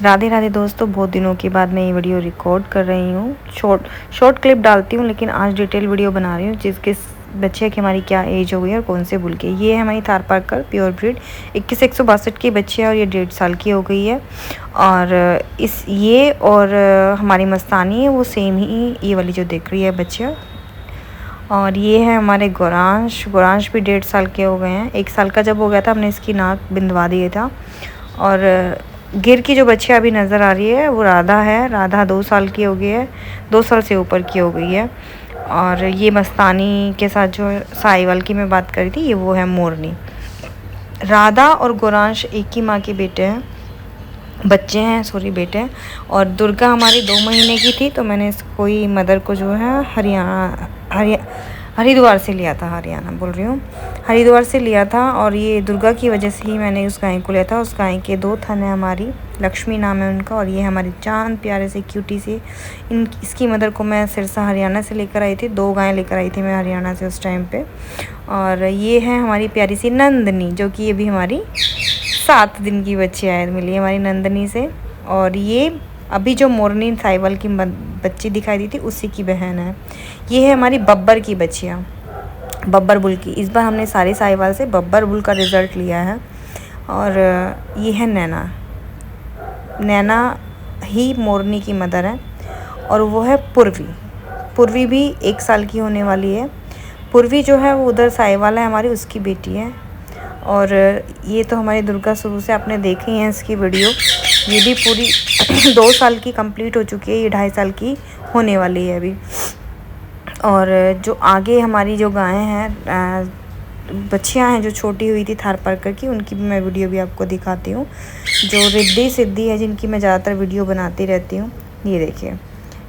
राधे राधे दोस्तों, बहुत दिनों के बाद मैं ये वीडियो रिकॉर्ड कर रही हूँ। शॉर्ट क्लिप डालती हूँ, लेकिन आज डिटेल वीडियो बना रही हूँ जिसके बच्चे की हमारी क्या एज हो गई है और कौन से बुल के। ये है हमारी थारपारकर प्योर ब्रीड 2162 की बच्ची है और ये 1.5 साल की हो गई है। और हमारी मस्तानी है वो सेम ही ये वाली जो देख रही है बच्चियाँ। और ये है हमारे गौरांश भी 1.5 साल के हो गए हैं। 1 साल का जब हो गया था हमने इसकी नाक बिंदवा दिया था। और गिर की जो बच्ची अभी नज़र आ रही है वो राधा है। राधा 2 साल की हो गई है, 2 साल से ऊपर की हो गई है। और ये मस्तानी के साथ जो साहिवाल की मैं बात करी थी, ये वो है मोरनी। राधा और गौरांश एक ही माँ के बेटे हैं। और दुर्गा हमारी 2 महीने की थी, तो मैंने इसको ही मदर को जो है हरिद्वार से लिया था। हरिद्वार से लिया था। और ये दुर्गा की वजह से ही मैंने उस गाय को लिया था। उस गाय के 2 थन हैं हमारी, लक्ष्मी नाम है उनका। और ये हमारी चांद प्यारे से क्यूटी से इसकी मदर को मैं सिरसा हरियाणा से लेकर आई थी। 2 गायें लेकर आई थी मैं हरियाणा से उस टाइम पे। और ये है हमारी प्यारी सी नंदनी, जो कि अभी हमारी 7 दिन की बच्ची मिली हमारी नंदनी से। और ये अभी जो मोरनी साहिवाल की बच्ची दिखाई दी थी उसी की बहन है। ये है हमारी बब्बर की बच्चियाँ, बब्बर बुल की। इस बार हमने सारे साहिवाल से बब्बर बुल का रिज़ल्ट लिया है। और ये है नैना ही मोरनी की मदर है। और वो है पूर्वी भी 1 साल की होने वाली है। पूर्वी जो है वो उधर साहिवाल है हमारी, उसकी बेटी है। और ये तो हमारी दुर्गा शुरू से आपने देखी है इसकी वीडियो। ये भी पूरी 2 साल की कंप्लीट हो चुकी है, ये 2.5 साल की होने वाली है अभी। और जो आगे हमारी जो गायें हैं, बच्चियाँ हैं जो छोटी हुई थी थारपारकर की, उनकी भी मैं वीडियो भी आपको दिखाती हूँ। जो रिद्धि सिद्धि है, जिनकी मैं ज़्यादातर वीडियो बनाती रहती हूँ। ये देखिए,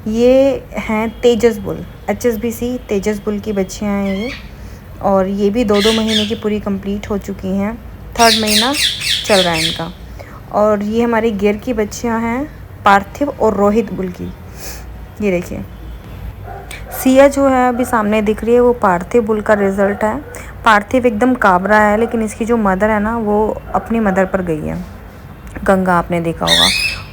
ये हैं तेजस बुल, HSBC तेजस बुल की बच्चियाँ हैं ये। और ये भी 2-2 महीने की पूरी कंप्लीट हो चुकी हैं, 3rd महीना चल रहा है इनका। और ये हमारी गिर की बच्चियां हैं, पार्थिव और रोहित बुल की। ये देखिए, सिया जो है अभी सामने दिख रही है वो पार्थिव बुल का रिज़ल्ट है। पार्थिव एकदम काबरा है, लेकिन इसकी जो मदर है ना वो अपनी मदर पर गई है, गंगा आपने देखा होगा।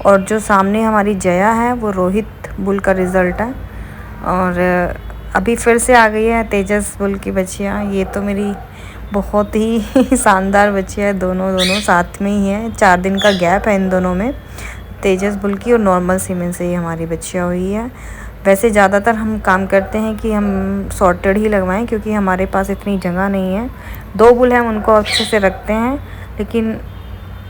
और जो सामने हमारी जया है वो रोहित बुल का रिज़ल्ट है। और अभी फिर से आ गई है तेजस बुल की बच्चियाँ। ये तो मेरी बहुत ही शानदार बच्चियाँ है, दोनों साथ में ही हैं। 4 दिन का गैप है इन दोनों में, तेजस बुल की और नॉर्मल सीमेन से ही हमारी बच्चियाँ हुई है। वैसे ज़्यादातर हम काम करते हैं कि हम सॉर्टेड ही लगवाएं, क्योंकि हमारे पास इतनी जगह नहीं है। 2 बुल हैं, उनको अच्छे से रखते हैं। लेकिन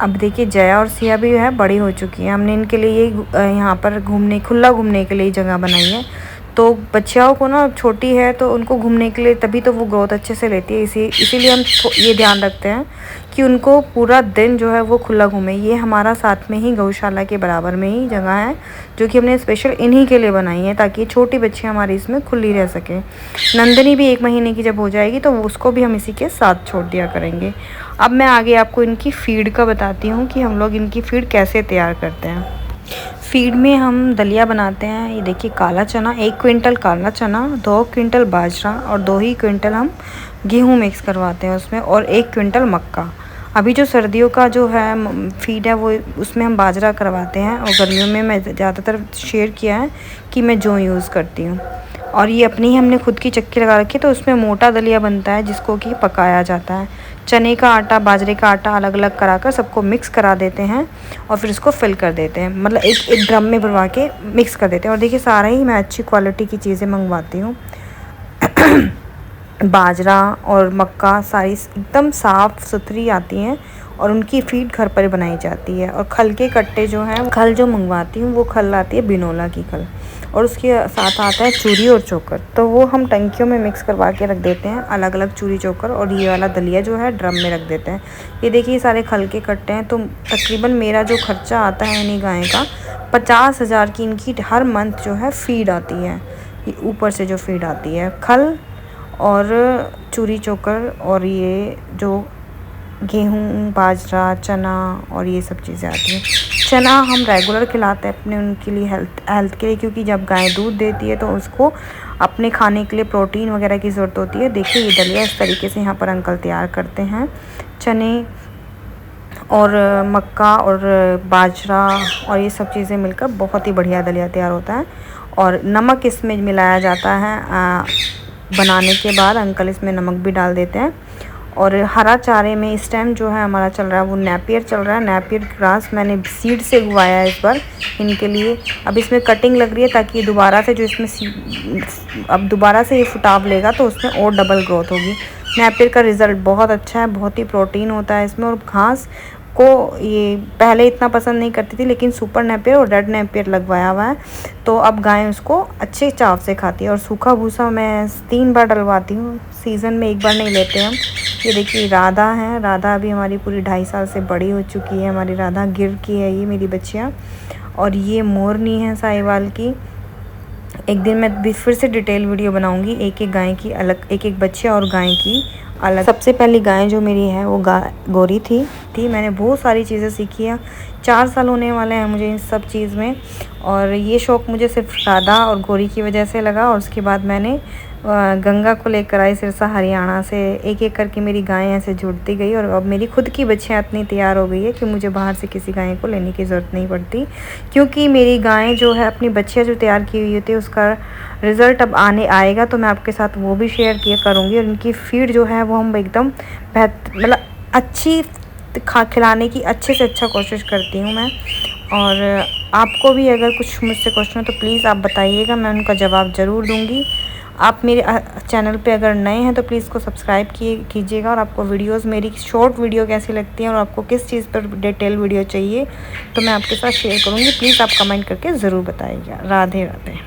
अब देखिए, जया और सिया भी है बड़ी हो चुकी हैं। हमने इनके लिए यहाँ पर खुला घूमने के लिए जगह बनाई है। तो बच्चियों को ना, छोटी है तो उनको घूमने के लिए, तभी तो वो ग्रोथ अच्छे से लेती है। इसीलिए हम ये ध्यान रखते हैं कि उनको पूरा दिन जो है वो खुला घूमे। ये हमारा साथ में ही गौशाला के बराबर में ही जगह है, जो कि हमने स्पेशल इन्हीं के लिए बनाई है, ताकि छोटी बच्चियाँ हमारी इसमें खुली रह सकें। नंदिनी भी 1 महीने की जब हो जाएगी तो उसको भी हम इसी के साथ छोड़ दिया करेंगे। अब मैं आगे आपको इनकी फ़ीड का बताती हूँ कि हम लोग इनकी फ़ीड कैसे तैयार करते हैं। फ़ीड में हम दलिया बनाते हैं। ये देखिए, काला चना 1 क्विंटल, काला चना 2 क्विंटल, बाजरा और 2 ही क्विंटल हम गेहूँ मिक्स करवाते हैं उसमें, और 1 क्विंटल मक्का। अभी जो सर्दियों का जो है फ़ीड है वो, उसमें हम बाजरा करवाते हैं। और गर्मियों में मैं ज़्यादातर शेयर किया है कि मैं जौ यूज़ करती हूँ। और ये अपनी ही हमने खुद की चक्की लगा रखी है, तो उसमें मोटा दलिया बनता है जिसको कि पकाया जाता है। चने का आटा, बाजरे का आटा अलग अलग कराकर सबको मिक्स करा देते हैं और फिर इसको फिल कर देते हैं, मतलब एक ड्रम में भरवा के मिक्स कर देते हैं। और देखिए, सारा ही मैं अच्छी क्वालिटी की चीज़ें मंगवाती हूँ। बाजरा और मक्का सारी एकदम साफ़ सुथरी आती हैं, और उनकी फ़ीड घर पर बनाई जाती है। और खल के कट्टे जो हैं, खल जो मंगवाती हूँ वो खल आती है बिनोला की खल, और उसके साथ आता है चूरी और चोकर। तो वो हम टंकियों में मिक्स करवा के रख देते हैं, अलग अलग चूरी चोकर। और ये वाला दलिया जो है ड्रम में रख देते हैं। ये देखिए, ये सारे खल के कट्टे हैं। तो तकरीबन मेरा जो खर्चा आता है इन्हीं गाय का, 50,000 की इनकी हर मंथ जो है फ़ीड आती है। ये ऊपर से जो फ़ीड आती है, खल और चूरी चोकर, और ये जो गेहूँ, बाजरा, चना और ये सब चीज़ें आती हैं। चना हम रेगुलर खिलाते हैं अपने उनके लिए, हेल्थ के लिए, क्योंकि जब गाय दूध देती है तो उसको अपने खाने के लिए प्रोटीन वगैरह की ज़रूरत होती है। देखिए, ये दलिया इस तरीके से यहाँ पर अंकल तैयार करते हैं। चने और मक्का और बाजरा और ये सब चीज़ें मिलकर बहुत ही बढ़िया दलिया तैयार होता है। और नमक इसमें मिलाया जाता है बनाने के बाद। अंकल इसमें नमक भी डाल देते हैं। और हरा चारे में इस टाइम जो है हमारा चल रहा है वो नेपियर चल रहा है। नेपियर ग्रास मैंने सीड से उगाया है इस बार इनके लिए। अब इसमें कटिंग लग रही है ताकि दोबारा से जो इसमें अब दोबारा से ये फुटाव लेगा तो उसमें और डबल ग्रोथ होगी। नेपियर का रिज़ल्ट बहुत अच्छा है, बहुत ही प्रोटीन होता है इसमें। और घास को ये पहले इतना पसंद नहीं करती थी, लेकिन सुपर नेपियर और रेड नेपियर लगवाया हुआ है तो अब गाय उसको अच्छे चाव से खाती है। और सूखा भूसा मैं 3 बार डलवाती हूँ, सीज़न में 1 बार नहीं लेते हम। ये देखिए राधा है, राधा अभी हमारी पूरी 2.5 साल से बड़ी हो चुकी है। हमारी राधा गिर की है ये मेरी बच्चियाँ। और ये मोरनी है साहिवाल की। एक दिन मैं फिर से डिटेल वीडियो बनाऊंगी एक एक गाय की अलग, एक एक बच्चे और गाय की अलग। सबसे पहली गाय जो मेरी है वो गोरी थी। मैंने बहुत सारी चीज़ें सीखी हैं। 4 साल होने वाले हैं मुझे इन सब चीज़ में। और ये शौक़ मुझे सिर्फ राधा और गोरी की वजह से लगा। और उसके बाद मैंने गंगा को लेकर आई सिरसा हरियाणा से। एक एक करके मेरी गायें ऐसे जुड़ती गई और अब मेरी खुद की बच्चियाँ इतनी तैयार हो गई है कि मुझे बाहर से किसी गाय को लेने की ज़रूरत नहीं पड़ती। क्योंकि मेरी गायें जो है अपनी बच्चियाँ जो तैयार की हुई होती है उसका रिज़ल्ट अब आएगा तो मैं आपके साथ वो भी शेयर किया करूँगी। और इनकी फीड जो है वो हम एकदम मतलब अच्छी खिलाने की अच्छे से अच्छा कोशिश करती हूँ मैं। और आपको भी अगर कुछ मुझसे क्वेश्चन हो तो प्लीज़ आप बताइएगा, मैं उनका जवाब ज़रूर दूँगी। आप मेरे चैनल पे अगर नए हैं तो प्लीज़ इसको सब्सक्राइब कीजिएगा। और आपको वीडियोस मेरी शॉर्ट वीडियो कैसी लगती हैं और आपको किस चीज़ पर डिटेल वीडियो चाहिए तो मैं आपके साथ शेयर करूँगी। प्लीज़ आप कमेंट करके ज़रूर बताइएगा। राधे राधे।